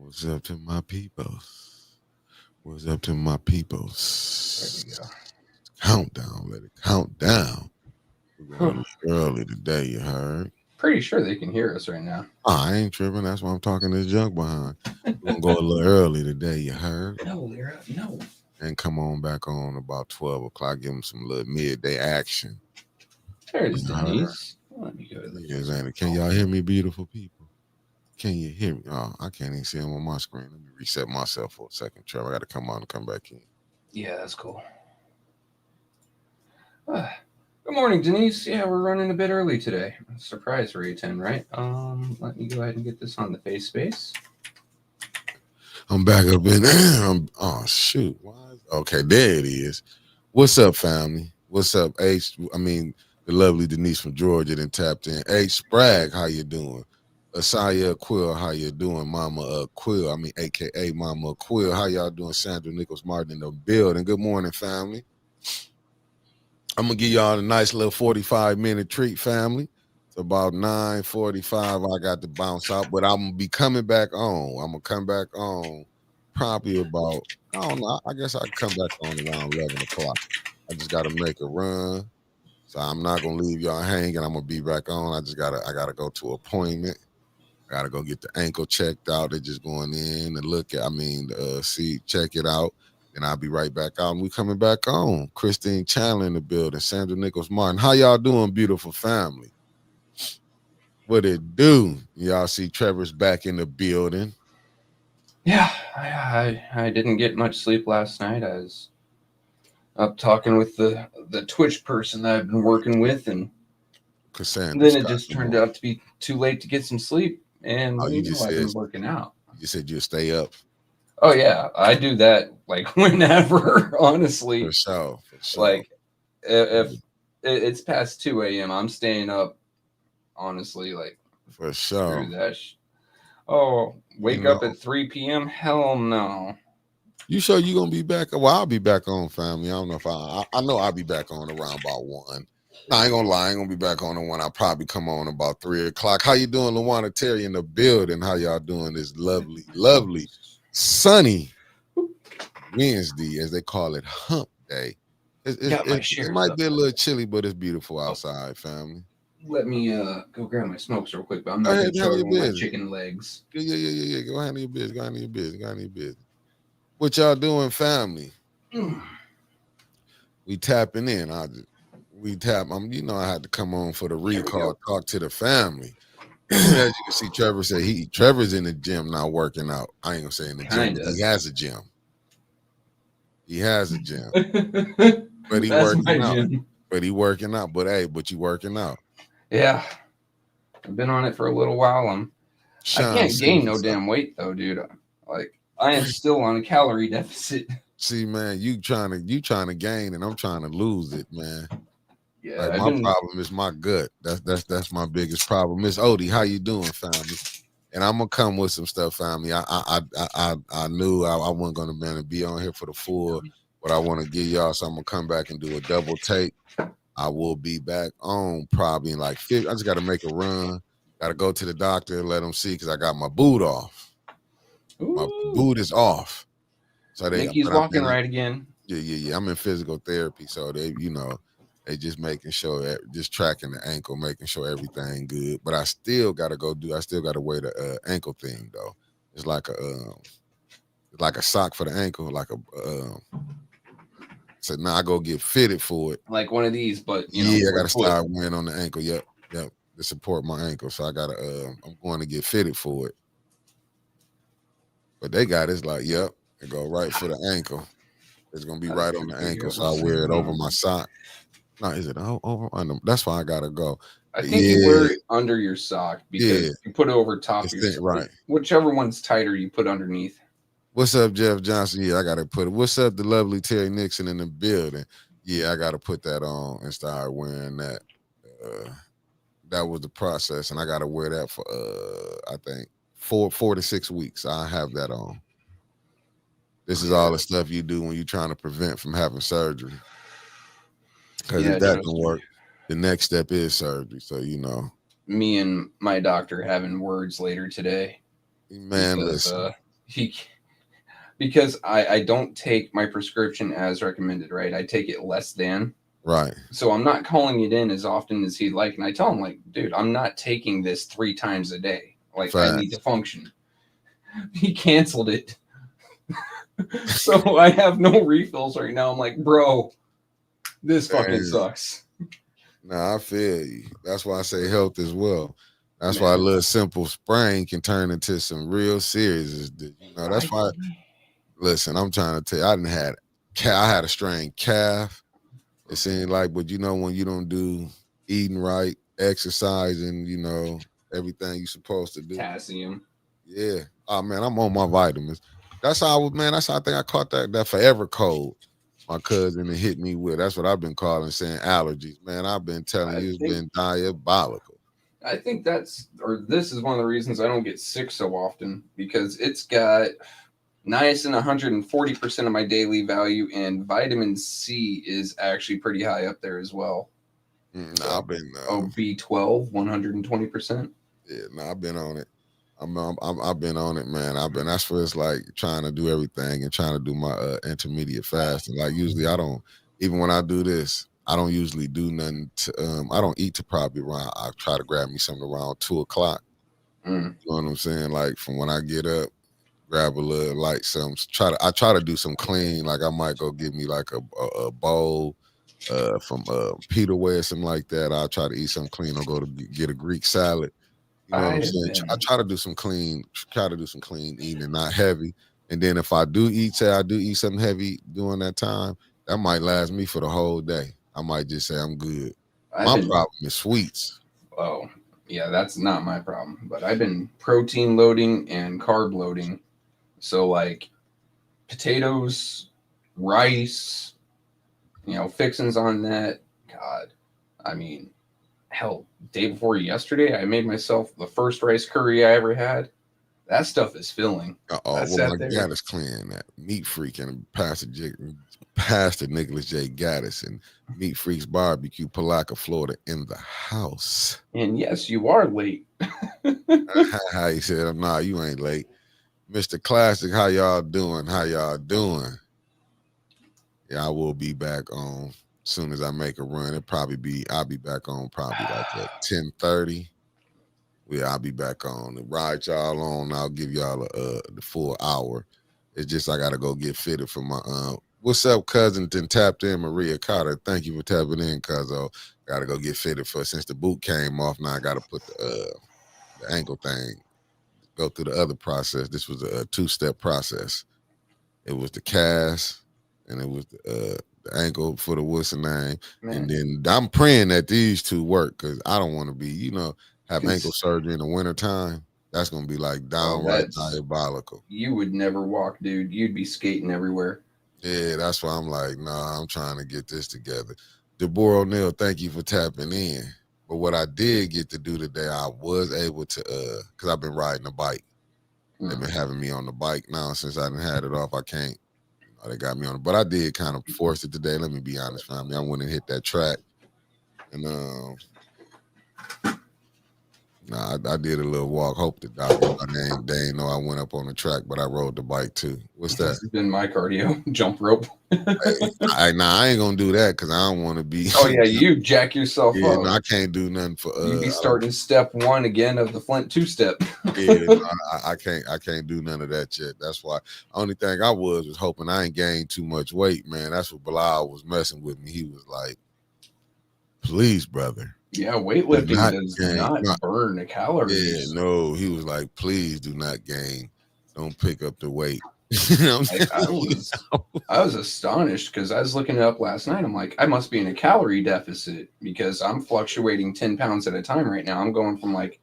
What's up to my peoples? What's up to my There we peoples? go. Countdown, let it count down. We're going Huh. a little early today, you heard? Pretty sure they can hear us right now. I ain't tripping. That's why I'm talking this junk behind. We're gonna go a little early today, you heard? No, Lyra, no. And come on back on about 12 o'clock. Give them some little midday action. There's You heard? Denise. Let me go to the Yes, ain't Facebook. it? Can y'all hear me, beautiful people? Can you hear me? Oh, I can't even see them on my screen. Let me reset myself for a second, Trevor. I got to come on and come back in. Yeah, that's cool. Good morning, Denise. Yeah, we're running a bit early today. Surprise for 10, right? Let me go ahead and get this on the face space. I'm back up in there. Oh shoot! Okay, there it is. What's up, family? What's up, H? I mean, the lovely Denise from Georgia then tapped in. H Spragg, how you doing? Asaya Quill, how you doing? Mama Quill, I mean, AKA Mama Quill, how y'all doing? Sandra Nichols Martin in the building. Good morning, family. I'm gonna give y'all a nice little 45-minute treat, family. It's about 9:45. I got to bounce out, but I'm gonna be coming back on. I'm gonna come back on probably about, I don't know. I guess I can come back on around 11 o'clock. I just gotta make a run. So I'm not gonna leave y'all hanging. I'm gonna be back on. I gotta go to an appointment. I gotta go get the ankle checked out. They're just going in and look at, see, check it out. And I'll be right back out. And we coming back on. Christine Chandler in the building. Sandra Nichols Martin. How y'all doing, beautiful family? What it do? Y'all see Trevor's back in the building. Yeah, I didn't get much sleep last night. I was up talking with the Twitch person that I've been working with, and Cassandra then it Scott. just turned out to be too late to get some sleep. And Oh, you just I've said been working out. you said you'll stay up. Oh yeah, I do that like whenever. For Honestly, sure. For sure. like if it's past 2 a.m., I'm staying up. Honestly, like For screw sure. that. Oh, You wake up know. at 3 p.m. Hell no. You sure you gonna be back? Well, I'll be back on, family. I don't know if I know I'll be back on around about 1. No, I ain't gonna lie, I ain't gonna be back on at 1. I'll probably come on about 3 o'clock. How you doing, Lawana Terry in the building? How y'all doing this lovely, lovely, sunny Wednesday, as they call it, hump day? Got my It shares might up. be a little chilly, but it's beautiful Oh, outside, family. let me go grab my smokes real quick, but I'm Go not ahead gonna and show handle your everyone my business. chicken legs. Yeah. Go handle your business. Go handle your business. Go handle your business. What y'all doing, family? Mm. We tapping in. We tap. I had to come on for the There we recall, go. talk to the family. As you can see, Trevor said Trevor's in the gym now working out. I ain't gonna say in the gym, but Kinda. he has a gym. He has a gym, but he That's my working out. gym. But he working out. But hey, but you working out. Yeah, I've been on it for a little while. I Sean can't gain no Silverstein. damn weight though, dude. Like I am still on a calorie deficit. See, man, you trying to gain, and I'm trying to lose it, man. Yeah, Like I've my been. problem is my gut. That's my biggest problem. Miss Odie, how you doing, family? And I'm gonna come with some stuff, family. I knew I wasn't gonna be on here for the full, but I want to give y'all. So I'm gonna come back and do a double take. I will be back on probably in like 50. I just got to make a run. Got to go to the doctor, let them see because I got my boot off. My Ooh, boot is off. So Nikki's but I'm walking in, right again. yeah. I'm in physical therapy, so they just making sure that just tracking the ankle, making sure everything good. But I still got to go do. I still got to wear the ankle thing though. It's like a sock for the ankle, like a. So now I go get fitted for it. Like one of these, but Yeah, I for got the to foot. start wearing on the ankle. Yep, to support my ankle. So I gotta. I'm going to get fitted for it. But they got it's like, yep, it go right for the ankle. It's gonna be I right gotta on the figure ankle, out so I what's wear it going over on. my sock. No, is it over under? That's why I gotta go. I But think you wear yeah, it under your sock yeah, because you put it over top of it's your that sock. right. Whichever one's tighter, you put underneath. What's up, Jeff Johnson? Yeah, I gotta put it. What's up, the lovely Terry Nixon in the building? Yeah, I gotta put that on and start wearing that. Uh, that was the process, and I gotta wear that for I think 4 to 6 weeks. I have that on. This is all Yeah, the stuff you do when you're trying to prevent from having surgery. Because if yeah. that don't Trust me. work, the next step is surgery. So Me and my doctor having words later today man, because listen. he because I don't take my prescription as recommended, right? I take it less than. Right. So I'm not calling it in as often as he'd like. And I tell him, like, dude, I'm not taking this 3 times a day. Like, I need to function. He canceled it. So I have no refills right now. I'm like, bro, this fucking sucks. Nah, I feel you. That's why I say health as well. That's why a little simple sprain can turn into some real serious. You know, that's why. Listen, I'm trying to tell you, I had a strained calf. It seemed like, but you know, when you don't do eating right, exercising, you know, everything you're supposed to do. Potassium. Yeah. Oh man, I'm on my vitamins. That's how I was, man. That's how I think I caught that forever cold. My cousin hit me with. That's what I've been calling, saying allergies. Man, I've been telling you, it's been diabolical. I think this is one of the reasons I don't get sick so often, because it's got niacin 140% of my daily value, and vitamin C is actually pretty high up there as well. I've been B12 120%. Yeah, I've been on it. I've been on it, man. That's what it's like, trying to do everything and trying to do my intermediate fasting. Like usually I don't, even when I do this, I don't usually do nothing I don't eat to probably around, I try to grab me something around 2:00. You know what I'm saying? Like from when I get up, grab a little light something. I try to do some clean. Like I might go get me like a bowl from Peter Way or something like that. I'll try to eat something clean or go to get a Greek salad. You know what I'm saying? I try to do some clean eating, not heavy. And then if I do eat something heavy during that time, that might last me for the whole day. I might just say I'm good. My problem is sweets. Oh, yeah, that's not my problem. But I've been protein loading and carb loading. So like potatoes, rice, you know, fixings on that. God, I mean, hell, day before yesterday, I made myself the first rice curry I ever had. That stuff is filling. Well, my Gaddis clan, that Meat Freak and Pastor Nicholas J. Gaddis and Meat Freaks Barbecue, Palaca, Florida, in the house. And yes, you are late. He said, "Nah, you ain't late." Mr. Classic, how y'all doing? Yeah, I will be back on as soon as I make a run. I'll be back on probably like at 10:30. Yeah, I'll be back on to ride y'all on. I'll give y'all the full hour. It's just I gotta go get fitted for my what's up, cousin? Then tapped in Maria Carter. Thank you for tapping in, cuzzo. Gotta go get fitted for since the boot came off. Now I gotta put the ankle thing, go through the other process. This was a 2-step process. It was the cast and it was the ankle for the what's the name. And then I'm praying that these two work, because I don't want to be, have ankle surgery in the wintertime. That's gonna be like downright diabolical. You would never walk, dude. You'd be skating everywhere. Yeah, that's why I'm like, nah, I'm trying to get this together. Deborah O'Neill, thank you for tapping in. But what I did get to do today, I was able to, because I've been riding a bike. They've been having me on the bike now since I didn't had it off. I can't, they got me on it. But I did kind of force it today. Let me be honest, family. I went and hit that track. And I did a little walk. Hope the doctor, they ain't know I went up on the track, but I rode the bike too. What's that? This has been my cardio, jump rope. I ain't gonna do that because I don't want to be. Oh yeah, you jack yourself up. No, I can't do nothing for. You'd be starting step 1 again of the Flint 2-step. I can't do none of that shit. That's why. Only thing I was hoping I ain't gained too much weight, man. That's what Bilal was messing with me. He was like, "Please, brother." Yeah, weightlifting does not burn the calories. Yeah, no, he was like, "Please do not gain. Don't pick up the weight." I was astonished because I was looking it up last night. I'm like, I must be in a calorie deficit because I'm fluctuating 10 pounds at a time right now. I'm going from like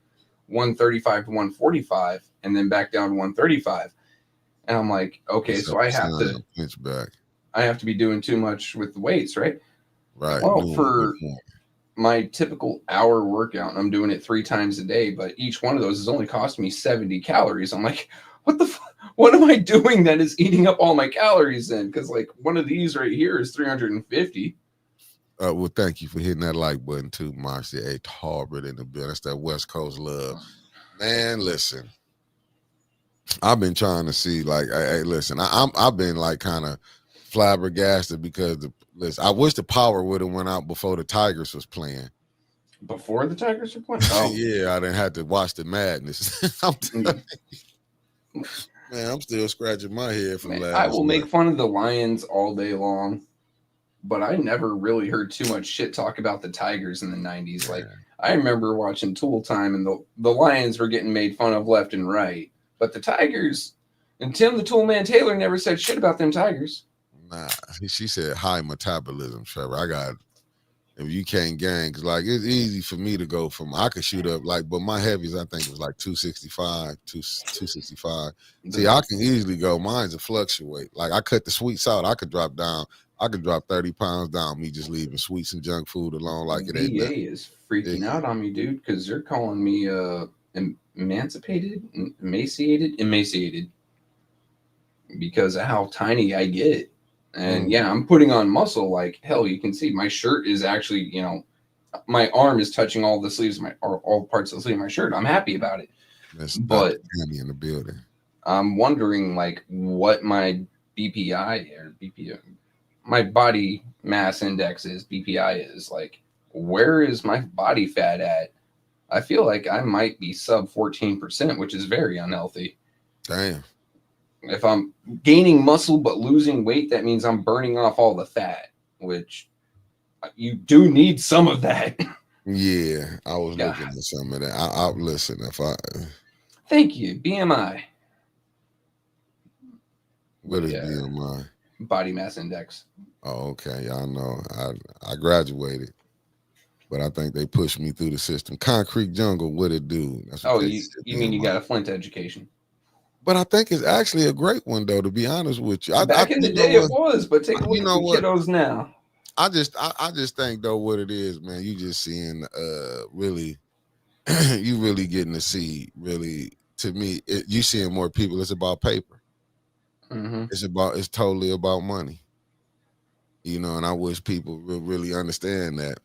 135 to 145 and then back down to 135. And I'm like, okay, so I have to pinch back. I have to be doing too much with the weights, right? Right. Well, for my typical hour workout, and I'm doing it 3 times a day, but each one of those is only costing me 70 calories. I'm like, what am I doing that is eating up all my calories then? Because like one of these right here is 350. Well, thank you for hitting that like button too, Marcy A. Talbert in the building. That's that West Coast love. Man, listen. I've been trying to see, like, hey, listen, I've been like kind of flabbergasted because listen, I wish the power would have went out before the Tigers was playing. Before the Tigers are playing. Oh, Yeah, I didn't have to watch the madness. mm, Man, I'm still scratching my head from man, I last will make night. fun of the Lions all day long, but I never really heard too much shit talk about the Tigers in the '90s. Like Man, I remember watching Tool Time, and the Lions were getting made fun of left and right, but the Tigers and Tim the Toolman Taylor never said shit about them Tigers. nah, she said high metabolism, Trevor. I got if you can't gang, cause like it's easy for me to go from I could shoot up like, but my heavies I think was like 265, 265. See, I can easily go. Mine's a fluctuate. Like I cut the sweets out, I could drop down. I could drop 30 pounds down. Me just leaving sweets and junk food alone, like it ain't VA nothing. is freaking Yeah, out on me, dude, because they're calling me emancipated, emaciated because of how tiny I get. And yeah, I'm putting on muscle like hell. You can see my shirt is actually, my arm is touching all the sleeves, or all parts of the sleeve of my shirt. I'm happy about it, that's Dr. but Tammy in the building. I'm wondering like what my BPI or BPI, my body mass index is. BPI is like, where is my body fat at? I feel like I might be sub 14%, which is very unhealthy. Damn. If I'm gaining muscle but losing weight, that means I'm burning off all the fat, which you do need some of that. Yeah, I was Yeah. looking at some of that. I listen. If I Thank you. BMI. what is Yeah. BMI? Body mass index. Oh, okay. I know. I graduated, but I think they pushed me through the system. Concrete jungle, what it do? That's what Oh, they you said. you mean you BMI. got a Flint education? But I think it's actually a great one though. To be honest with you, Back in the you know day, it what? was, but take a You look at know the what? kiddos now. I just think though what it is, man. You just seeing really, you really getting to see really. To me, you seeing more people. It's about paper. Mm-hmm. It's totally about money. And I wish people really understand that.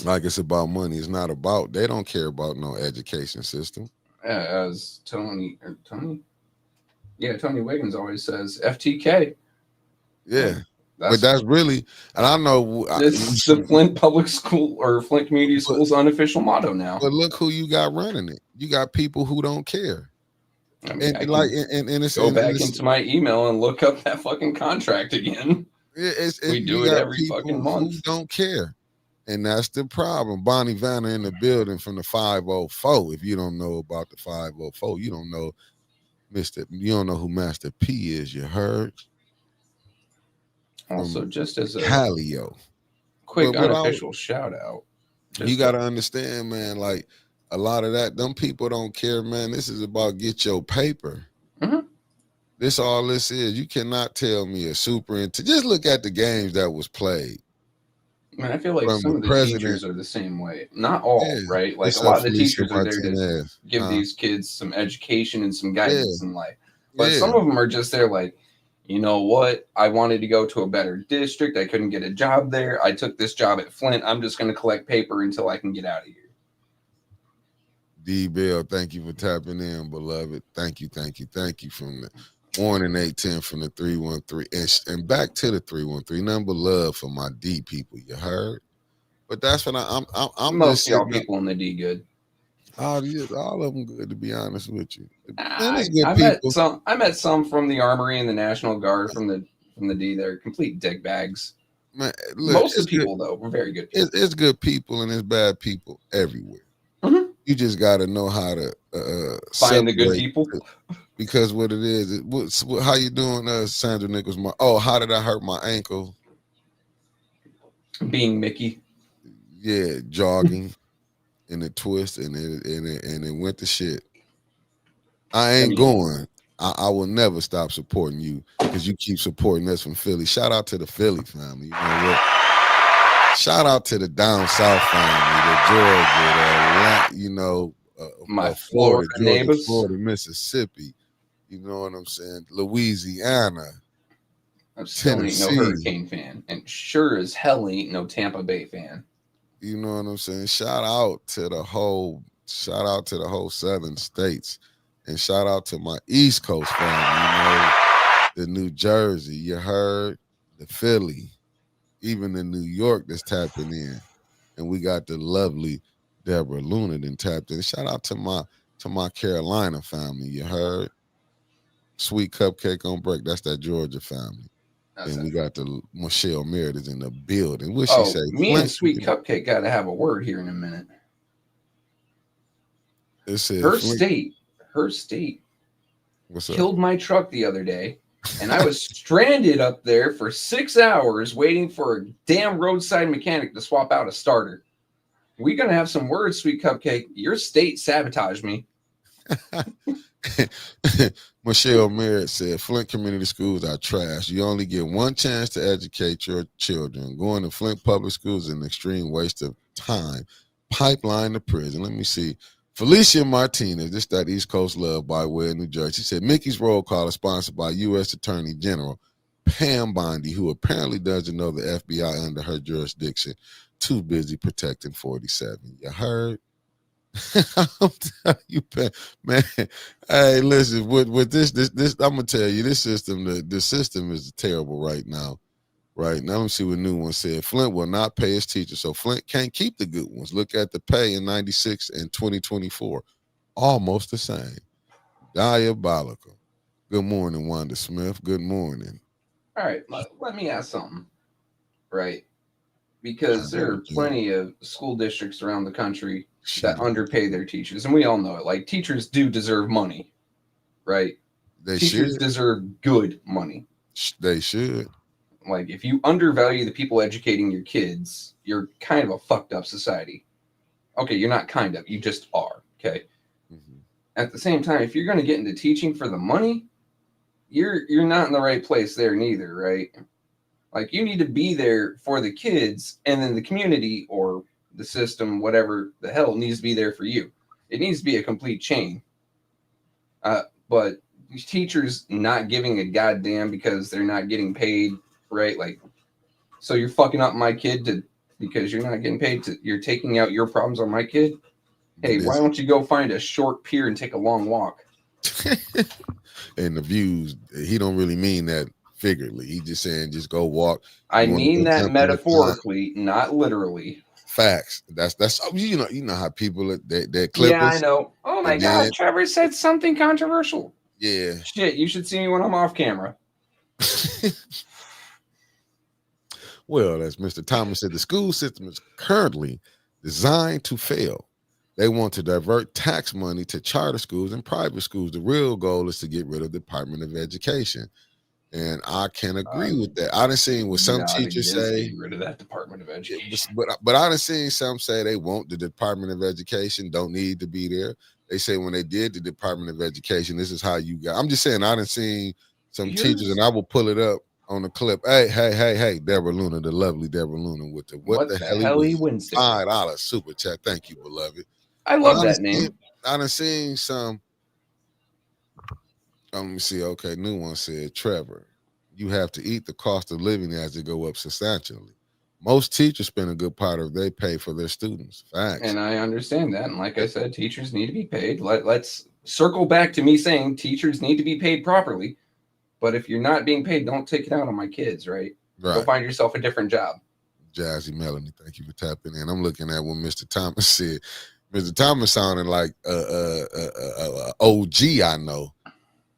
Like it's about money. It's not about. They don't care about no education system. As Tony Wiggins always says, FTK. Yeah, but That's that's really, and I know. It's the Flint Public School or Flint Community But, School's unofficial motto now. but look who you got running it. You got people who don't care, I mean, and I like, can and it's go and back it's into my email and look up that fucking contract again. We you do it got every fucking people who month. don't care, and that's the problem. Bonnie Vanner in the building from the 504. If you don't know about the 504, you don't know Mister. You don't know who Master P is. You heard Also, from just as a Calio. quick But unofficial shout out, you just got to understand, man, like a lot of that, them people don't care, man. This is about get your paper. Mhm. This all this is. You cannot tell me a superintendent. Just look at the games that was played I feel like from some the of the president. teachers are the same way. Not all, Yeah. right? Like a What's lot up, of the Felicia teachers are there to Martinez? give these kids some education and some Yeah, guidance in life. But yeah. some of them are just there like, you know what? I wanted to go to a better district. I couldn't get a job there. I took this job at Flint. I'm just going to collect paper until I can get out of here. D Bell, thank you for tapping in, beloved. Thank you from the morning 810 from the 313 and back to the 313. Number love for my D people. You heard? But that's what I'm Most just of y'all sitting up. people in the D good. All of them good, to be honest with you. Man, it's good I met people. some. I met some from the Armory and the National Guard from the D. They're complete dick bags. Man, look, Most of it's the good. people though were very good people. It's good people and it's bad people everywhere. Mhm. You just got to know how to Find the good separate. people. Because what it is, how you doing, Sandra Nichols? How did I hurt my ankle? Being Mickey. Yeah, jogging in a twist, and it went to shit. I I ain't mean, going. I will never stop supporting you because you keep supporting us from Philly. Shout out to the Philly family. You know what? Shout out to the down south family, the Georgia, my Florida, Florida Georgia, neighbors. Florida, Mississippi. You know what I'm saying? Louisiana, I still ain't no Tennessee. Hurricane fan, and sure as hell ain't no Tampa Bay fan. You know what I'm saying? Shout out to the whole southern states And shout out to my East Coast family, the New Jersey, you heard, the Philly, even the New York that's tapping in. And we got the lovely Deborah Luna that tapped in. Shout out to my Carolina family, you heard. Sweet Cupcake on Break, that's that Georgia family. That's Then it. we got the Michelle Meredith in the building. What she say? Me and Flint, Sweet Cupcake got to have a word here in a minute. it said Her Flint. state What's up? killed my truck the other day, and I was stranded up there for 6 hours waiting for a damn roadside mechanic to swap out a starter. We gonna have some words, Sweet Cupcake. Your state sabotaged me. Michelle Merritt said Flint community schools are trash. You only get one chance to educate your children. Going to Flint public schools is an extreme waste of time. Pipeline to prison. Let me see. Felicia Martinez, this that East Coast love by way of New Jersey. She said Mickey's Roll Call is sponsored by U.S. Attorney General Pam Bondi, who apparently doesn't know the FBI under her jurisdiction. Too busy protecting 47. You heard? I'm telling you, man. Hey, listen. With this, I'm gonna tell you, this system, the system is terrible right now. Right now, let me see what new one said. Flint will not pay his teachers, so Flint can't keep the good ones. Look at the pay in '96 and 2024, almost the same. Diabolical. Good morning, Wanda Smith. Good morning. All right, let me ask something, right? Because there are plenty of school districts around the country that underpay their teachers, and we all know it. Like, teachers do deserve money, right? Teachers deserve good money. They should. Like, if you undervalue the people educating your kids, you're kind of a fucked up society. Okay, you're not kind of, you just are. Okay. Mm-hmm. At the same time, if you're going to get into teaching for the money, you're not in the right place there neither, right? Like, you need to be there for the kids, and then the community or the system, whatever the hell, needs to be there for you. It needs to be a complete chain. But these teachers not giving a goddamn because they're not getting paid, right? Like, so you're fucking up my kid because you're not getting paid you're taking out your problems on my kid. Hey, why don't you go find a short pier and take a long walk? And the views, he don't really mean that figuratively. He just saying just go walk. I mean that metaphorically, not literally. Facts. That's you know how people that clip. Yeah, I know. Oh my God, Trevor said something controversial. Yeah. Shit, you should see me when I'm off camera. Well, as Mr. Thomas said, the school system is currently designed to fail. They want to divert tax money to charter schools and private schools. The real goal is to get rid of the Department of Education. And I can agree with that. I done seen what some teachers say. Get rid of that Department of Education. But I done seen some say they want the Department of Education, don't need to be there. They say when they did the Department of Education, this is how you got. I'm just saying I done seen some teachers, and I will pull it up on the clip. Hey, Deborah Luna, the lovely Deborah Luna with the what the hell he Wednesday. $5 super chat. Thank you, beloved. I love that name. I done seen some. Let me see. Okay, new one said, Trevor, you have to eat the cost of living as they go up substantially. Most teachers spend a good part of their pay for their students. Facts. And I understand that. And like I said, teachers need to be paid. Let's circle back to me saying teachers need to be paid properly. But if you're not being paid, don't take it out on my kids, right? Go find yourself a different job. Jazzy Melanie, thank you for tapping in. I'm looking at what Mr. Thomas said. Mr. Thomas sounded like OG I know.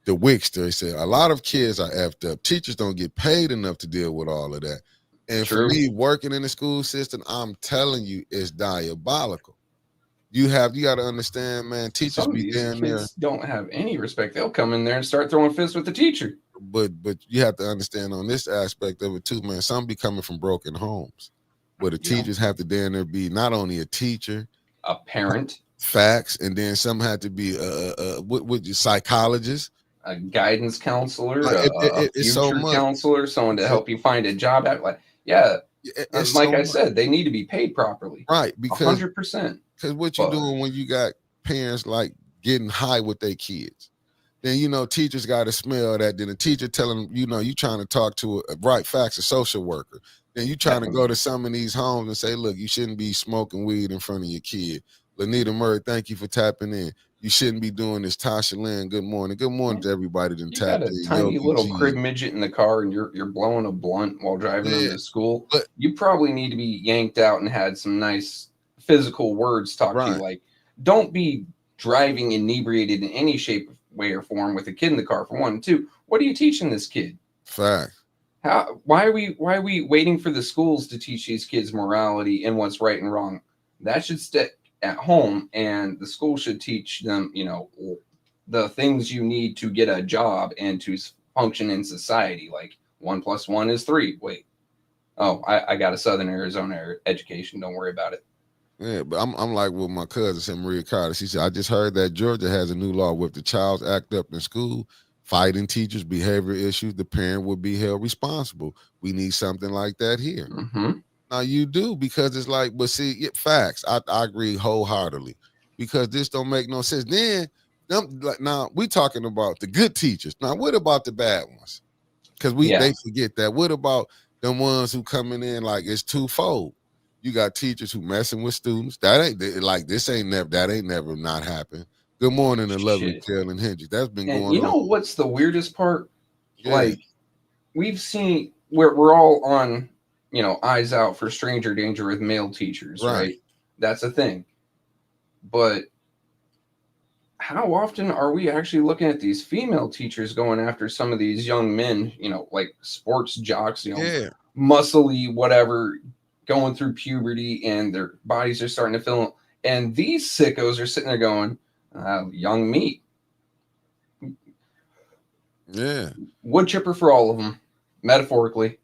The Wickster, he said, a lot of kids are effed up. Teachers don't get paid enough to deal with all of that. And for me, working in the school system, I'm telling you, it's diabolical. You got to understand, man, teachers be down there. Don't have any respect. They'll come in there and start throwing fists with the teacher. But you have to understand on this aspect of it too, man, some be coming from broken homes where the teachers have to down there be not only a teacher, a parent, facts, and then some have to be what psychologist, a guidance counselor, a future counselor, someone to help you find a job. I said, they need to be paid properly. Right. Because 100%. Because what you doing when you got parents like getting high with their kids? Then, teachers got to smell that. Then the teacher telling them, you trying to talk to a social worker. Then you trying to go to some of these homes and say, look, you shouldn't be smoking weed in front of your kid. Lanita Murray, thank you for tapping in. You shouldn't be doing this. Tasha Lynn, good morning. Good morning to everybody that You got tapped a in. tiny Yogi little crib G. midget in the car, and you're blowing a blunt while driving them Yeah, to school. but You probably need to be yanked out and had some nice physical words talked to you. right. Like, don't be driving inebriated in any shape, way, or form with a kid in the car. For one, and two, what are you teaching this kid? Fact. How? Why are we waiting for the schools to teach these kids morality and what's right and wrong? That should stick at home, and the school should teach them, the things you need to get a job and to function in society. Like 1+1 is 3. Wait, oh, I got a Southern Arizona education. Don't worry about it. Yeah, but I'm like with my cousin, said Maria Carter. She said, I just heard that Georgia has a new law with the child's act up in school, fighting teachers, behavior issues, the parent will be held responsible. We need something like that here. Mm-hmm. Now you do, because it's like, but see, facts. I agree wholeheartedly, because this don't make no sense. Then now we talking about the good teachers. Now what about the bad ones? Because Yeah, they forget that. What about the ones who coming in like it's twofold? You got teachers who messing with students. That ain't like this ain't never that ain't never not happened. Good morning, the lovely shit. Carolyn Hendricks. That's been And going you on. know what's the weirdest part? Yeah, Like, we've seen we're all on, eyes out for stranger danger with male teachers, right. right? That's a thing. But how often are we actually looking at these female teachers going after some of these young men, like sports jocks, Yeah, muscly, whatever, going through puberty and their bodies are starting to fill. And these sickos are sitting there going, young meat, yeah. wood chipper for all of them, metaphorically.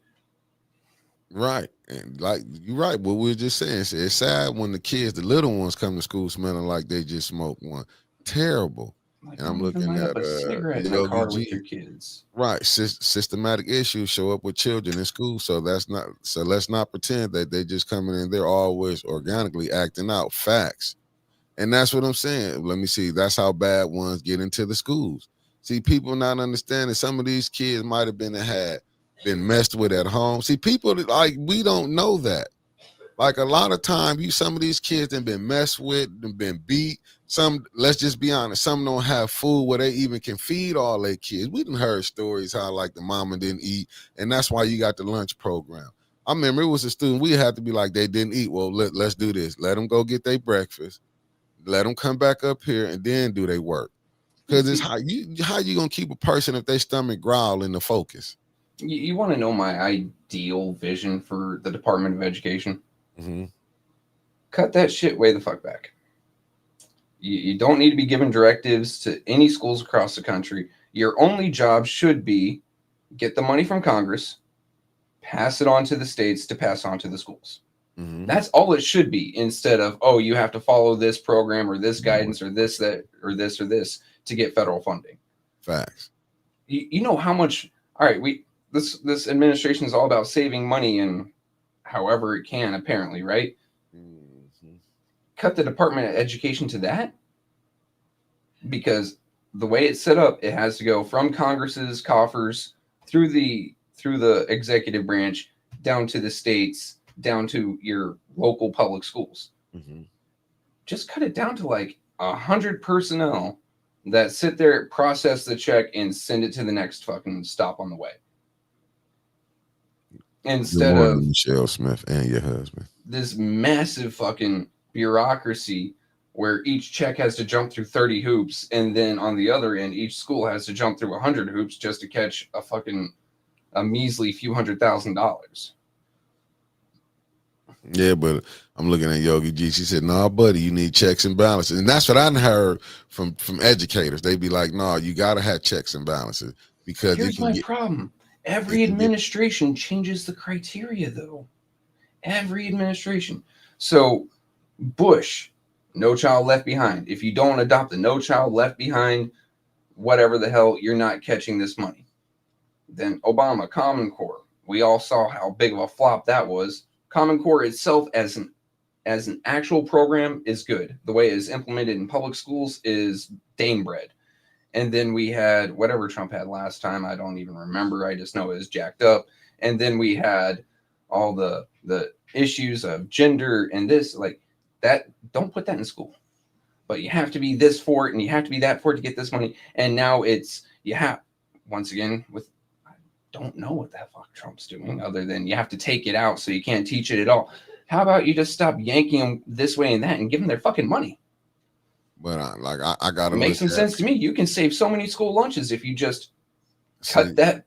Right. And like you're right. What we were just saying, it's sad when the kids, the little ones, come to school smelling like they just smoked one. Terrible. Like, And I'm don't even looking light at up a cigarette in a Yogi car with your G. kids. Right. Systematic issues show up with children in school. So let's not pretend that they just coming in, they're always organically acting out. Facts. And that's what I'm saying. Let me see. That's how bad ones get into the schools. See, people not understanding some of these kids might have been messed with at home. See, people like we don't know that. Like a lot of time, some of these kids have been messed with and been beat. Some, let's just be honest, some don't have food where they even can feed all their kids. We done heard stories how like the mama didn't eat, and that's why you got the lunch program. I remember it was a student, we had to be like, they didn't eat. Well, let's do this. Let them go get their breakfast. Let them come back up here and then do their work. You Because it's see, how you gonna keep a person if they stomach growl in the focus? you want to know my ideal vision for the Department of Education? Mm-hmm. Cut that shit way the fuck back. You don't need to be giving directives to any schools across the country. Your only job should be get the money from Congress, pass it on to the states to pass on to the schools. Mm-hmm. That's all it should be, instead of, oh, you have to follow this program or this guidance or this, that, or this to get federal funding. Facts. You know how much, all right, this administration is all about saving money and however it can, apparently, right? Mm-hmm. Cut the Department of Education to that, because the way it's set up, it has to go from Congress's coffers through the executive branch down to the states, down to your local public schools. Mm-hmm. Just cut it down to like 100 personnel that sit there, process the check, and send it to the next fucking stop on the way. Instead Good morning, of Michelle Smith and your husband. this massive fucking bureaucracy where each check has to jump through 30 hoops, and then on the other end, each school has to jump through 100 hoops just to catch a measly few $100,000. Yeah, but I'm looking at Yogi G. She said, "Nah, buddy, you need checks and balances," and that's what I heard from educators. They be like, "Nah, you gotta have checks and balances because Here's my problem. Every administration changes the criteria, though. Every administration. So, Bush, No Child Left Behind. If you don't adopt the No Child Left Behind, whatever the hell, you're not catching this money. Then Obama, Common Core. We all saw how big of a flop that was. Common Core itself as an actual program is good. The way it is implemented in public schools is Dane bread. And then we had whatever Trump had last time. I don't even remember. I just know it was jacked up. And then we had all the issues of gender and this, like that. Don't put that in school. but you have to be this for it and you have to be that for it to get this money. And now it's, you have, once again, with, I don't know what the fuck Trump's doing other than you have to take it out so you can't teach it at all. How about you just stop yanking them this way and that and give them their fucking money? But I gotta It makes some sense to me. You can save so many school lunches if you just cut that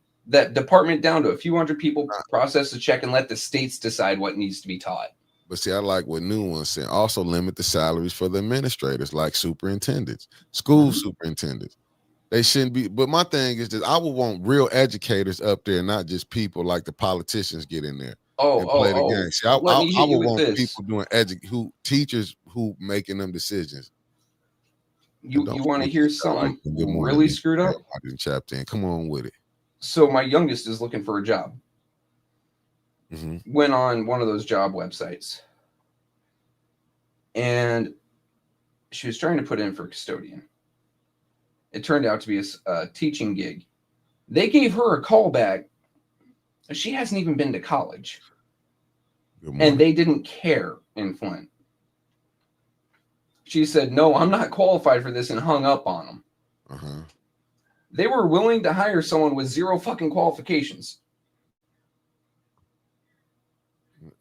department down to a few hundred people, process the check, and let the states decide what needs to be taught. But see, I like what New One said. Also limit the salaries for the administrators, like superintendents, school superintendents. They shouldn't be. But my thing is that I would want real educators up there, not just people like the politicians get in there and play the game. See, I would want people doing teachers who making them decisions. You want to hear something really screwed up? I didn't chapter in. Come on with it. So my youngest is looking for a job. Went on one of those job websites, and she was trying to put in for custodian. It turned out to be a teaching gig. They gave her a call back. She hasn't even been to college, and they didn't care in Flint. She said, "No, I'm not qualified for this," and hung up on them. They were willing to hire someone with zero fucking qualifications.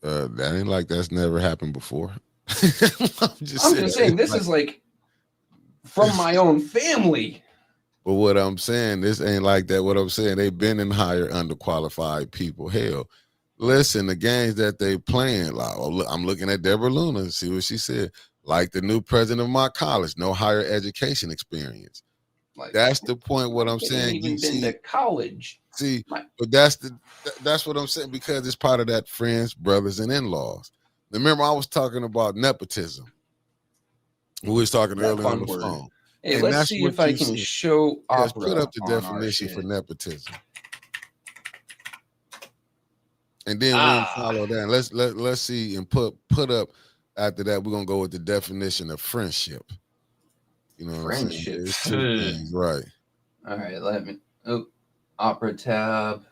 That ain't like that's never happened before. I'm just saying this is like from my own family. But what I'm saying, this ain't like that. What I'm saying, they've been in hire underqualified people. Hell, listen, the games that they playing, like I'm looking at Deborah Luna and see what she said. Like the new president of my college, no higher education experience. Like, that's the point. What I'm saying, even been to college. See, but that's what I'm saying, because it's part of that friends, brothers, and in-laws. Remember, I was talking about nepotism. We was talking earlier on the phone. Hey, and let's see if I can show Opera. Put up the definition for nepotism, and then we'll follow that. Let's see and put up after that. We're gonna go with the definition of friendship. You know, friendship. It's two things, right? All right, let me. Oh, Opera tab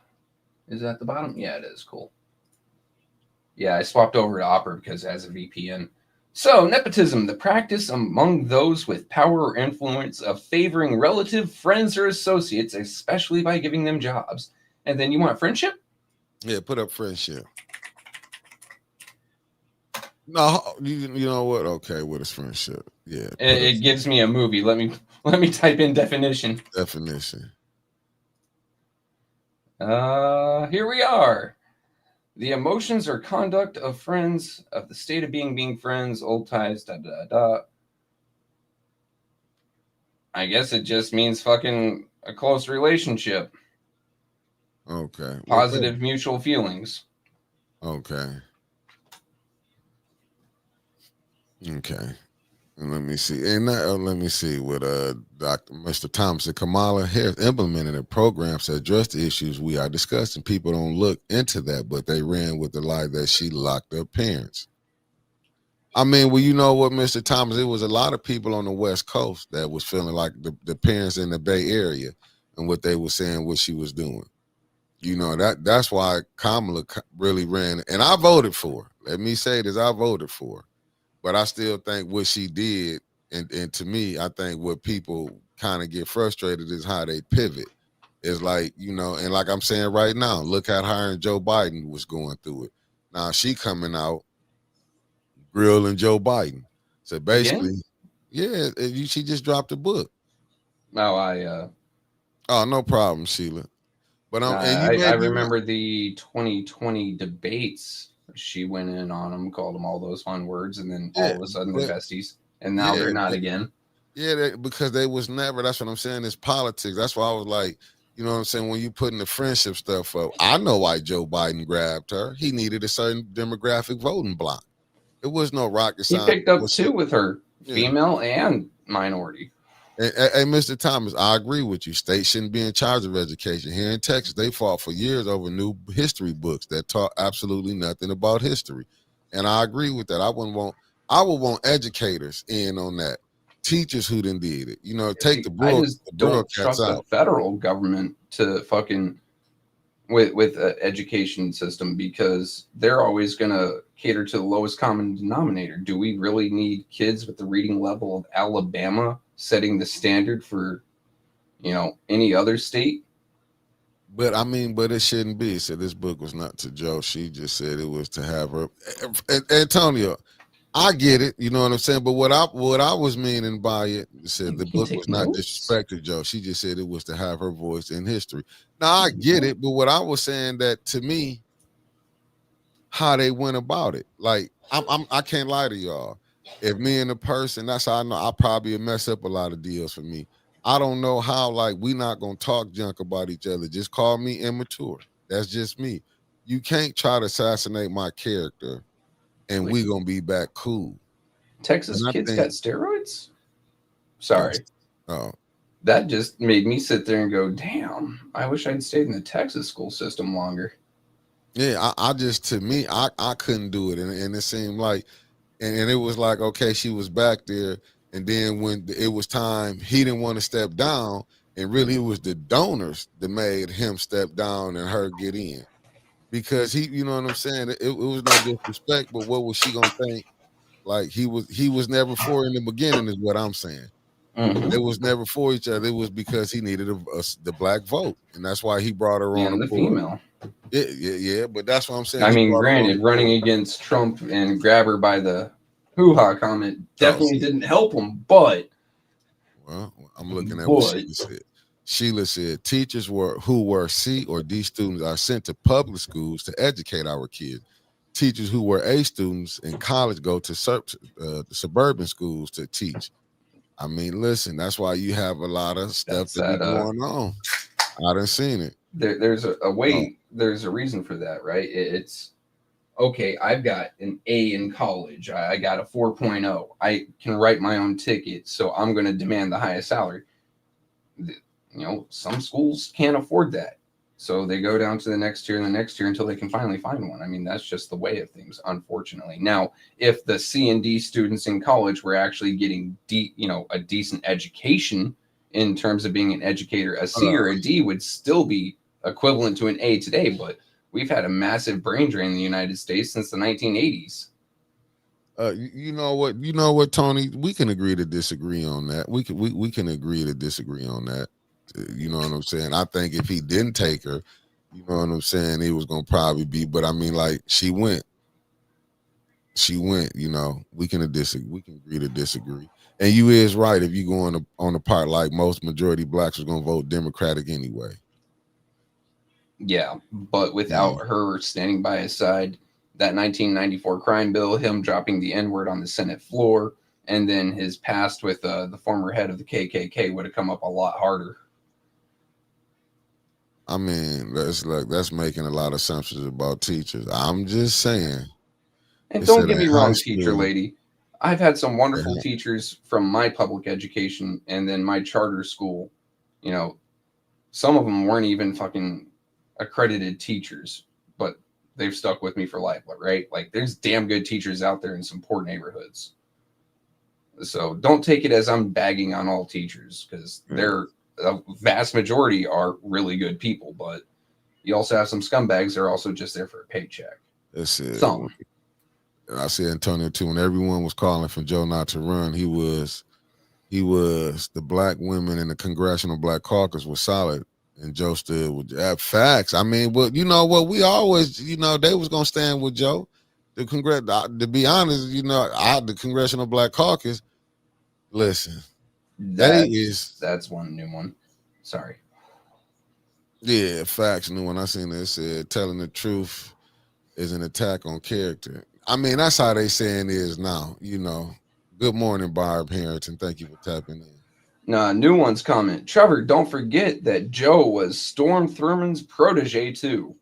is at the bottom. Yeah, it is. Cool. Yeah, I swapped over to Opera because it has a VPN. So, nepotism, the practice among those with power or influence of favoring relative, friends, or associates, especially by giving them jobs. And then you want friendship? Yeah, put up friendship. No, you know what? Okay, what is friendship? Yeah, it gives me a movie. Let me type in definition. Definition. Here we are. The emotions or conduct of friends, of the state of being friends, old ties, I guess it just means fucking a close relationship. Okay. Positive mutual feelings. Okay. Okay. And let me see. And let me see what Dr. Mr. Thomas and Kamala Harris implemented a program to address the issues we are discussing. People don't look into that, but they ran with the lie that she locked up parents. I mean, well, you know what, Mr. Thomas, it was a lot of people on the West Coast that was feeling like the parents in the Bay Area and what they were saying, what she was doing. You know, that's why Kamala really ran. And I voted for her. Let me say this, I voted for her. But I still think what she did, and to me, I think what people kind of get frustrated is how they pivot. It's like, you know, and like I'm saying right now, look at her and Joe Biden was going through it. Now she coming out grilling Joe Biden. So basically, yeah, she just dropped a book. No, oh, no problem, Sheila. But I remember the 2020 debates. She went in on them, called them all those fun words, and then all of a sudden they're besties, and now they're not again. Yeah, because they was never. That's what I'm saying. It's politics. That's why I was like, you know what I'm saying. When you putting the friendship stuff up, I know why Joe Biden grabbed her. He needed a certain demographic voting block. It was no rocket science. He picked up two with her, female and minority. Hey, Mr. Thomas, I agree with you. States shouldn't be in charge of education. Here in Texas, they fought for years over new history books that taught absolutely nothing about history. And I agree with that. I would want educators in on that. Teachers who done did it. You know, take the bull. I just don't trust the federal government to fucking with education system, because they're always going to cater to the lowest common denominator. Do we really need kids with the reading level of Alabama setting the standard for, any other state? But I mean, but it shouldn't be. So this book was not to Joe. She just said it was to have her. Antonio, I get it. You know what I'm saying. But what I was meaning by it said You the can book take was not notes. disrespected, Joe. She just said it was to have her voice in history. Now I get Yeah. it, but what I was saying that to me, how they went about it, like I can't lie to y'all. If me and the person, that's how I know I probably mess up a lot of deals for me. I don't know how, like, we not gonna talk junk about each other. Just call me immature. That's just me. You can't try to assassinate my character and Wait, we gonna be back cool. Texas And I kids got think steroids? that's Sorry. oh That just made me sit there and go, damn, I wish I'd stayed in the Texas school system longer. yeah, I just to me, I couldn't do it. And it seemed like and it was like, okay, she was back there. And then when it was time, he didn't want to step down. And really it was the donors that made him step down and her get in. Because he, you know what I'm saying? It was no disrespect, but what was she gonna think? Like he was never for in the beginning, is what I'm saying. Hmm. They was never for each other. It was because he needed the black vote, and that's why he brought her on the And the board. female. Yeah, yeah, yeah. But that's what I'm saying. I He mean, brought her on the granted, running board. against Trump and grab her by the hoo ha comment Oh, definitely see, didn't help him, but, well, I'm looking at what but, Sheila said. Sheila said teachers who were C or D students are sent to public schools to educate our kids. Teachers who were A students in college go to suburban schools to teach. I mean, listen, that's why you have a lot of stuff that's that be that, going on. I done seen it. there's a Oh, way, there's a reason for that, right? It's, okay, I've got an A in college. I got a 4.0. I can write my own ticket, so I'm going to demand the highest salary. Some schools can't afford that. So they go down to the next tier and the next tier until they can finally find one. I mean, that's just the way of things, unfortunately. Now, if the C and D students in college were actually getting a decent education in terms of being an educator, a C uh, or a D would still be equivalent to an A today. But we've had a massive brain drain in the United States since the 1980s. you know what, Tony? We can agree to disagree on that. We can agree to disagree on that. You know what I'm saying? I think if he didn't take her, you know what I'm saying, he was gonna probably be. But I mean, like she went. She went. We can agree to disagree. And you is right. If you go on the part, like most majority blacks was gonna vote Democratic anyway. Yeah, but without Yeah. her standing by his side, that 1994 crime bill, him dropping the N word on the Senate floor, and then his past with the former head of the KKK would have come up a lot harder. I mean, that's making a lot of assumptions about teachers. I'm just saying. And It don't said get in me high wrong, teacher school. lady, I've had some wonderful uh, teachers from my public education and then my charter school. You know, some of them weren't even fucking accredited teachers, but they've stuck with me for life, right? Like, there's damn good teachers out there in some poor neighborhoods. So don't take it as I'm bagging on all teachers, because yeah, they're a vast majority are really good people, but you also have some scumbags that are also just there for a paycheck. that's it. Some. I see Antonio too. When everyone was calling for Joe not to run, he was the black women in the Congressional Black Caucus was solid, and Joe stood with facts. I mean, but you know what? We always, they was gonna stand with Joe. The Congress, to be honest, the Congressional Black Caucus. Listen, they is That's one new one. Sorry. yeah, facts. New one I seen it said telling the truth is an attack on character. I mean, that's how they saying is now. Good morning, Barb Harrington. Thank you for tapping in. Nah, new one's comment. Trevor, don't forget that Joe was Storm Thurmond's protege too.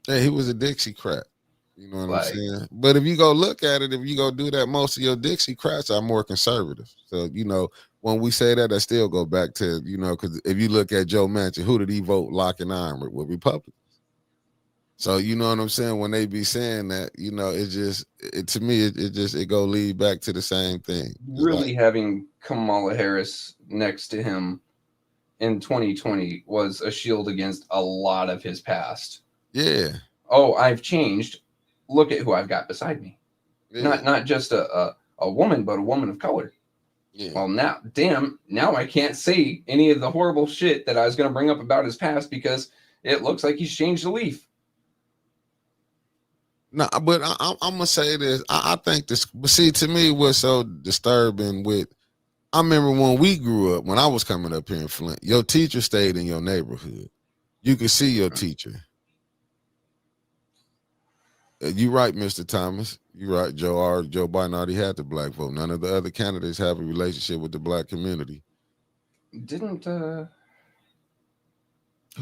Hey, he was a Dixiecrat. You know what I'm Like, saying? But if you go look at it, if you go do that, most of your Dixiecrats are more conservative. So, when we say that, I still go back to, because if you look at Joe Manchin, who did he vote lock and iron with Republicans? So you know what I'm saying? When they be saying that, to me, it go lead back to the same thing. It's like, really having Kamala Harris next to him in 2020 was a shield against a lot of his past. Yeah. Oh, I've changed. Look at who I've got beside me. Yeah. Not just a woman, but a woman of color. Yeah. Well, now I can't say any of the horrible shit that I was going to bring up about his past because it looks like he's changed a leaf. No, but I'm gonna say this. I think this. But see, to me, what's so disturbing with. I remember when we grew up, when I was coming up here in Flint, your teacher stayed in your neighborhood. You could see your teacher. You right, Mr. Thomas. You right, Joe Biden already had the black vote. None of the other candidates have a relationship with the black community. Didn't Who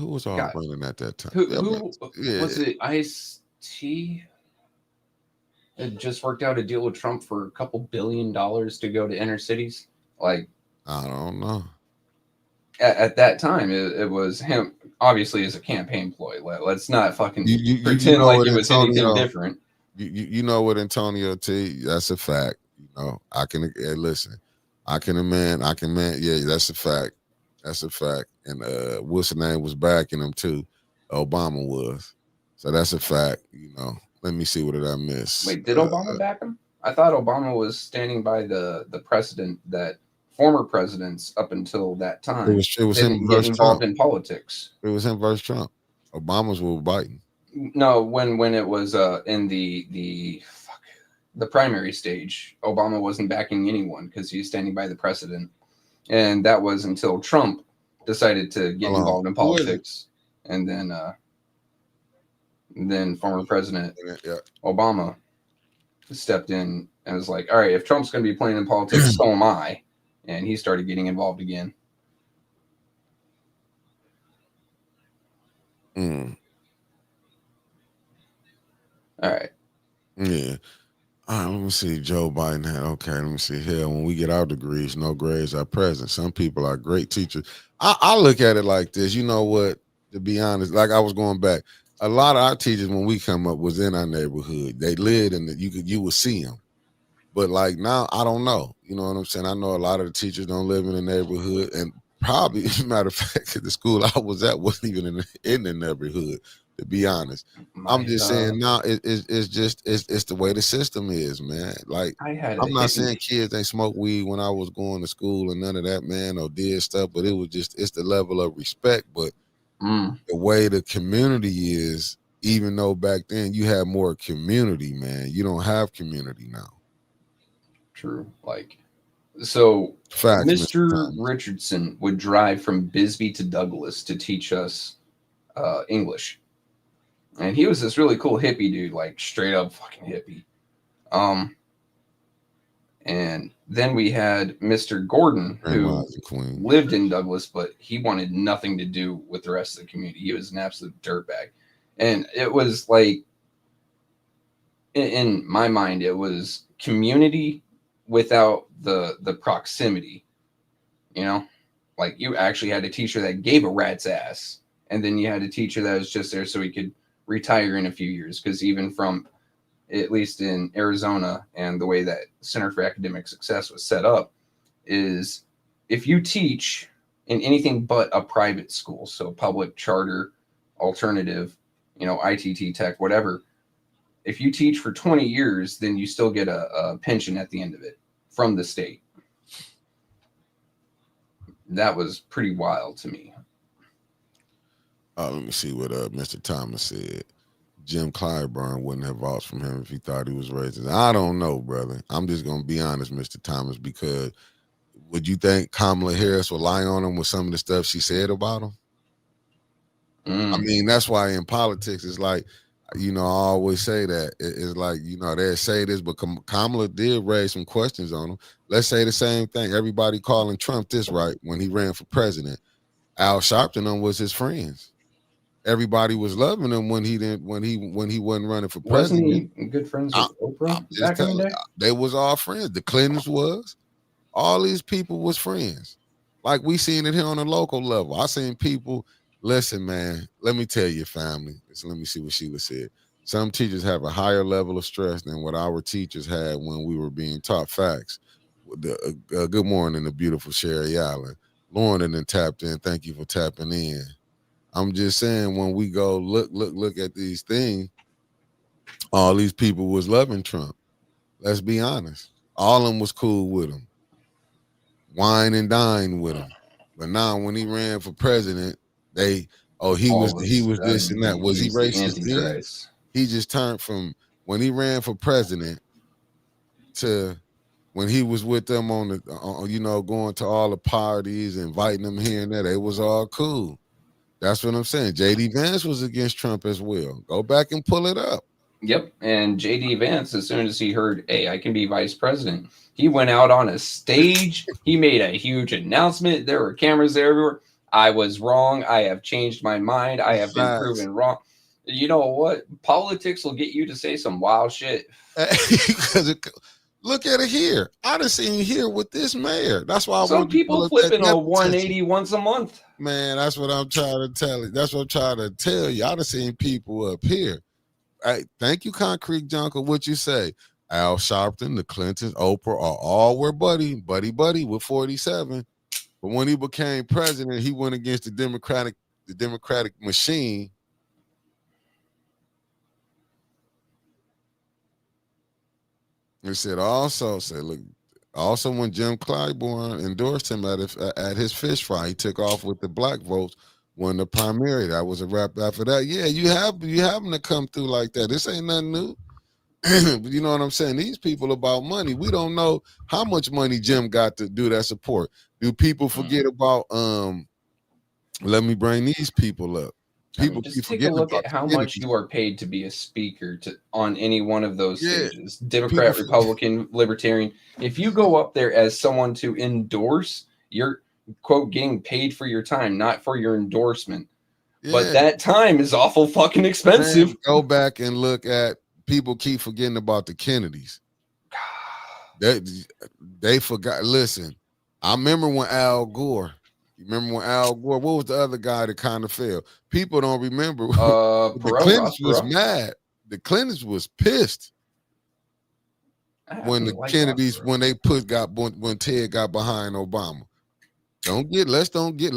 was all God running at that time? who Yeah, was it? Ice T had just worked out a deal with Trump for a couple $1 billion to go to inner cities. Like I don't know. at that time, it was him. Obviously, as a campaign ploy. Let's not fucking You pretend know like what it was anything Antonio? different. You know what Antonio T? That's a fact. You know, I can listen. I can man. Yeah, that's a fact. That's a fact. And what's the name was backing him too. Obama was. So that's a fact. You know. Let me see what did I miss. Wait, did Obama back him? I thought Obama was standing by the precedent that former presidents up until that time It was him didn't get versus Trump. involved in politics. It was him versus Trump. Obama's were Biden. No, when it was in the primary stage, Obama wasn't backing anyone because he's standing by the precedent, and that was until Trump decided to get Hold on. involved in Who is it? politics, and then former President Yeah. Obama stepped in and was like, "All right, if Trump's going to be playing in politics, so am I," and he started getting involved again. Mm, All right. yeah. All right, let me see. Joe Biden had okay. Let me see here. When we get our degrees, no grades are present. Some people are great teachers. I look at it like this. You know what? To be honest, like I was going back, a lot of our teachers when we come up was in our neighborhood. They lived in the you would see them. But like now, I don't know. You know what I'm saying? I know a lot of the teachers don't live in the neighborhood, and probably, as a matter of fact, the school I was at wasn't even in the neighborhood. To be honest, I'm My just saying now it's just it's the way the system is, man. Like I had a I'm not saying hippie. kids ain't smoke weed when I was going to school and none of that, man, or did stuff, but it was just it's the level of respect, but Mm, the way the community is. Even though back then you had more community, man, you don't have community now. true. Like so, Facts, Mr. Mr. Thomas. Richardson would drive from Bisbee to Douglas to teach us English, and he was this really cool hippie dude, like straight up fucking hippie. Um, and then we had Mr. Gordon, Grand who Rising Queen. lived in Douglas, but he wanted nothing to do with the rest of the community. He was an absolute dirtbag, and it was like, in my mind, it was community without the proximity. You know, like you actually had a teacher that gave a rat's ass, and then you had a teacher that was just there so he could retire in a few years. Because even from at least in Arizona and the way that Center for Academic Success was set up is if you teach in anything but a private school, so public, charter, alternative, ITT Tech, whatever, if you teach for 20 years, then you still get a pension at the end of it from the state. That was pretty wild to me. Let me see what Mr. Thomas said. Jim Clyburn wouldn't have voted from him if he thought he was racist. I don't know, brother. I'm just gonna be honest, Mr. Thomas, because would you think Kamala Harris would lie on him with some of the stuff she said about him? I Mm. mean, that's why in politics it's like, I always say that it's like, they say this, but Kamala did raise some questions on him. Let's say the same thing. Everybody calling Trump this right when he ran for president. Al Sharpton was his friends. Everybody was loving him when he didn't when he wasn't running for Wasn't president. he good friends I, with Oprah I'm just back in the telling day? you, they was all friends. The Clintons was. All these people was friends. Like we seen it here on a local level. I seen people, listen, man, let me tell you, family. Let me see what Sheila said. Some teachers have a higher level of stress than what our teachers had when we were being taught facts. Good morning, the beautiful Sherry Allen. Lauren and then tapped in. Thank you for tapping in. I'm just saying when we go look at these things, all these people was loving Trump. Let's be honest. All of them was cool with him, wine and dine with him. But now when he ran for president, they All of a he was this and sudden, that. Was he he's the racist then? Antichrist. He just turned from when he ran for president to when he was with them on the going to all the parties, inviting them here and there. They was all cool. That's what I'm saying. JD Vance was against Trump as well. Go back and pull it up. Yep. And JD Vance, as soon as he heard, hey, I can be vice president, he went out on a stage. He made a huge announcement. There were cameras there everywhere. I was wrong. I have changed my mind. I have been proven wrong. You know what? Politics will get you to say some wild shit. Because look at it here. I done seen here with this mayor. That's why some people flipping a 180 once a month. Man, that's what I'm trying to tell you. That's what I'm trying to tell you. I done seen people up here. Hey, thank you, Concrete Junker. What you say? Al Sharpton, the Clintons, Oprah are all were buddy with 47. But when he became president, he went against the Democratic machine. He said look, also when Jim Clyburn endorsed him at his fish fry, he took off with the black votes. Won the primary. That was a wrap after that. Yeah, you have them to come through like that. This ain't nothing new. You know what I'm saying? These people about money. We don't know how much money Jim got to do that support. Do people forget about let me bring these people up. People just take a look at how much you are paid to be a speaker on any one of those stages. Democrat, Republican, Libertarian. If you go up there as someone to endorse, you're quote getting paid for your time, not for your endorsement. Yeah. But that time is awful fucking expensive. Man, go back and look at people keep forgetting about the Kennedys. They forgot. Listen, I remember when Al Gore. What was the other guy that kind of failed? People don't remember. The Clintons was mad. The Clintons was pissed when the Kennedys when Ted got behind Obama. Let's don't get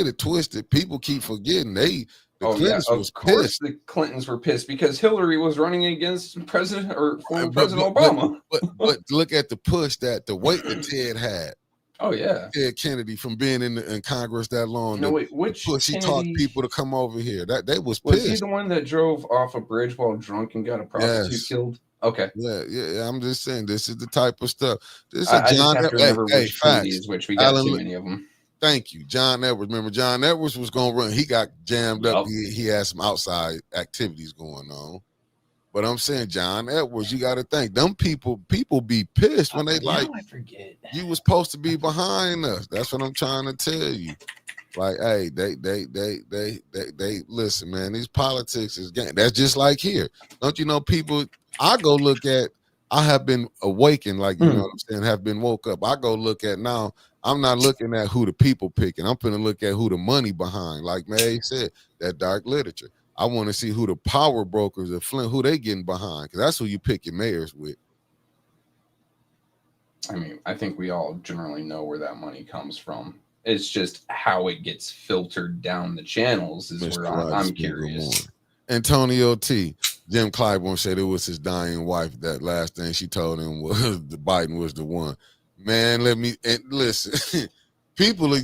it twisted. People keep forgetting the Clintons was pissed. The Clintons were pissed because Hillary was running against President Obama. But look at the push that Ted had. Oh yeah, Ted Kennedy from being in Congress that long. No wait, which push he taught people to come over here. That they was pissed. Was he the one that drove off a bridge while drunk and got a prostitute killed? Okay. Yeah. I'm just saying this is the type of stuff. This is I just have to remember which Kennedy is which. We got too many of them. Thank you, John Edwards. Remember, John Edwards was going to run. He got jammed up. He had some outside activities going on. But I'm saying, John Edwards, you got to think them people be pissed when they I forget. You was supposed to be behind us. That's what I'm trying to tell you. Like, hey, they listen, man. These politics is game. That's just like here. Don't you know people? I go look at. I have been awakened, like you know what I'm saying. Have been woke up. I go look at now. I'm not looking at who the people picking. I'm gonna look at who the money behind. Like May said, that dark literature. I want to see who the power brokers of Flint, who they getting behind, because that's who you pick your mayors with. I mean, I think we all generally know where that money comes from. It's just how it gets filtered down the channels is Mr. where I'm curious. Antonio T. Jim Clyburn said it was his dying wife. That last thing she told him was the Biden was the one. Man, listen. People, if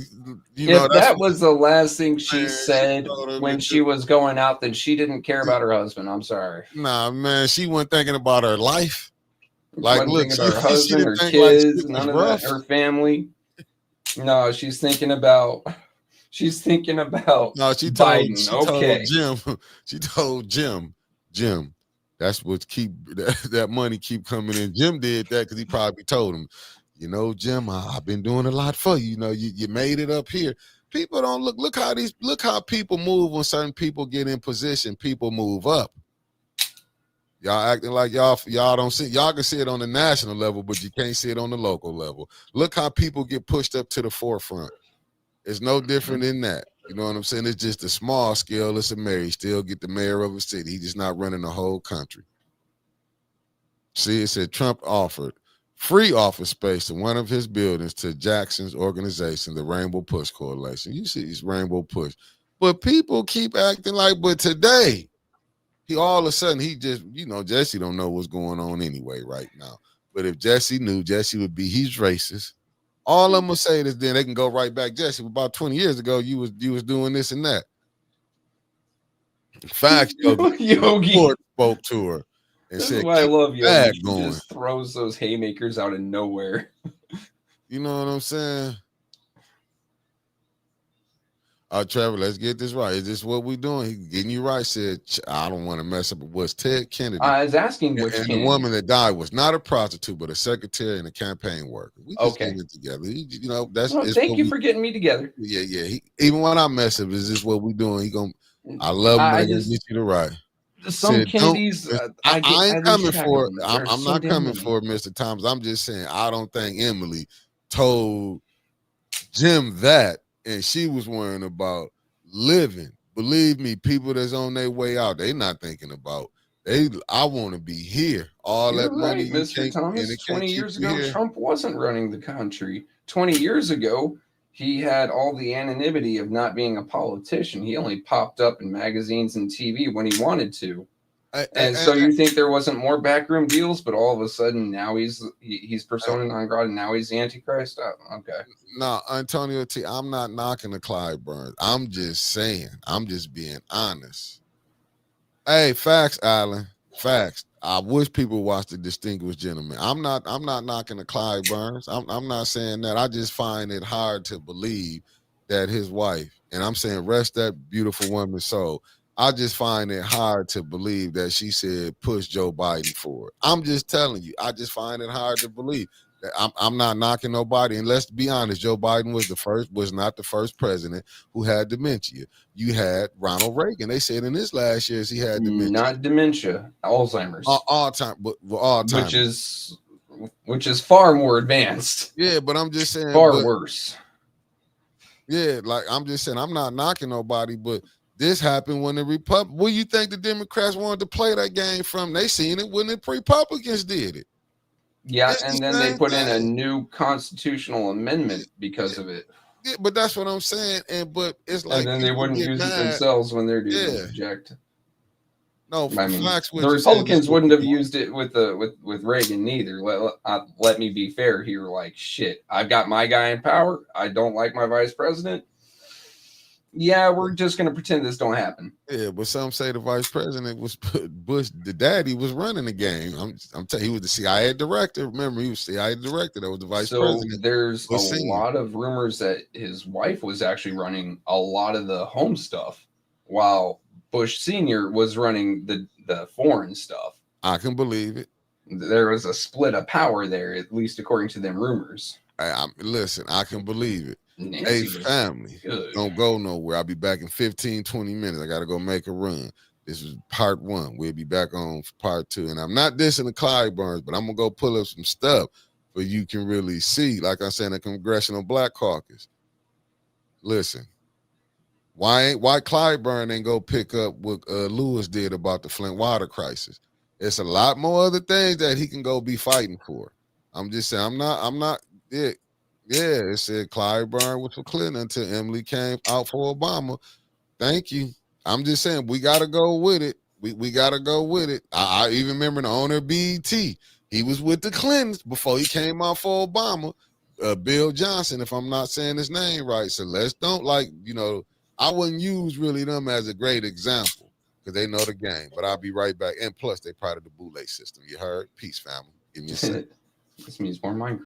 that was the last thing she said when she was going out, then she didn't care about her husband. I'm sorry. Nah, man, she wasn't thinking about her life. Like, look, her husband, her kids, none of that, her family. No, she's thinking about. No, she told Biden. She told Jim. That's what that money keep coming in. Jim did that because he probably told him. You know, Jim, I've been doing a lot for you. You know, you made it up here. People don't look how people move when certain people get in position. People move up. Y'all acting like y'all don't see. Y'all can see it on the national level, but you can't see it on the local level. Look how people get pushed up to the forefront. It's no different than that. You know what I'm saying? It's just a small scale. It's a mayor. He still get the mayor of a city. He's just not running the whole country. See, it said Trump offered free office space in one of his buildings to Jackson's organization, the Rainbow Push Coalition. You see this Rainbow Push. But people keep acting like, but today, he all of a sudden, he just, Jesse don't know what's going on anyway right now. But if Jesse knew, Jesse would be, he's racist. All of them will say this, then they can go right back. Jesse, about 20 years ago, you was doing this and that. Facts, Yogi spoke to her and this said, is why I love Yogi. He going. just throws those haymakers out of nowhere. You know what I'm saying? Trevor, let's get this right. Is this what we doing? He getting you right. Said, I don't want to mess up. Was Ted Kennedy? I was asking which and Kennedy. The woman that died was not a prostitute, but a secretary and a campaign worker. We just getting it together. That's. Well, thank you for getting me together. Yeah. Even when I mess up, is this what we doing? He gonna. I love him. I just get you to right. Some Kennedys. I ain't coming for it. I'm not coming for it, Mr. Thomas. I'm just saying I don't think Emily told Jim that. And she was worrying about living. Believe me, people that's on their way out, they not thinking about. I want to be here. All You're that money, right, Mr. Thomas. 20 years ago, Trump wasn't running the country. 20 years ago, he had all the anonymity of not being a politician. He only popped up in magazines and TV when he wanted to. So you think there wasn't more backroom deals, but all of a sudden now he's persona non grata, and now he's the Antichrist? Oh, okay. No, Antonio T, I'm not knocking the Clyde Burns. I'm just saying, I'm just being honest. Hey, facts, Alan. Facts. I wish people watch The Distinguished Gentleman. I'm not knocking the Clyde Burns. I'm not saying that. I just find it hard to believe that his wife, and I'm saying rest that beautiful woman's soul. I just find it hard to believe that she said push Joe Biden for it. I'm just telling you, I just find it hard to believe. I'm not knocking nobody, and let's be honest, Joe Biden was not the first president who had dementia. You had Ronald Reagan. They said in his last years he had dementia. Not dementia, Alzheimer's. All time, but all time. Which is far more advanced. Yeah, but I'm just saying far worse. Yeah, like I'm just saying, I'm not knocking nobody, but this happened when the Where you think the Democrats wanted to play that game from? They seen it when the Republicans did it. Yeah, and then they put in a new constitutional amendment because of it. Yeah, but that's what I'm saying. But it's like, and then they wouldn't use it themselves when they're doing the object. No, I mean, the Republicans wouldn't have used it with Reagan neither. Let me be fair here. Like, shit, I've got my guy in power. I don't like my vice president. Yeah, we're just gonna pretend this don't happen. Yeah, but some say the vice president was Bush. The daddy was running the game. I'm telling you, he was the CIA director. Remember, he was CIA director. That was the vice president. So there's a lot of rumors that his wife was actually running a lot of the home stuff, while Bush Sr. was running the foreign stuff. I can believe it. There was a split of power there, at least according to them rumors. Listen, I can believe it. Nancy family, don't go nowhere. I'll be back in 15, 20 minutes. I got to go make a run. This is part 1. We'll be back on for part 2. And I'm not dissing the Clyde Burns, but I'm going to go pull up some stuff so you can really see, like I said, in the Congressional Black Caucus. Listen, why Clyde Burns ain't go pick up what Lewis did about the Flint water crisis? It's a lot more other things that he can go be fighting for. I'm just saying, I'm not. Yeah, it said Clyde Burns was for Clinton until Emily came out for Obama. Thank you. I'm just saying we got to go with it. We got to go with it. I even remember the owner of BET. He was with the Clintons before he came out for Obama. Bill Johnson, if I'm not saying his name right. So let's don't I wouldn't use really them as a great example because they know the game. But I'll be right back. And plus, they part of the Boule system. You heard? Peace, family. Give me a second. This means more Minecraft.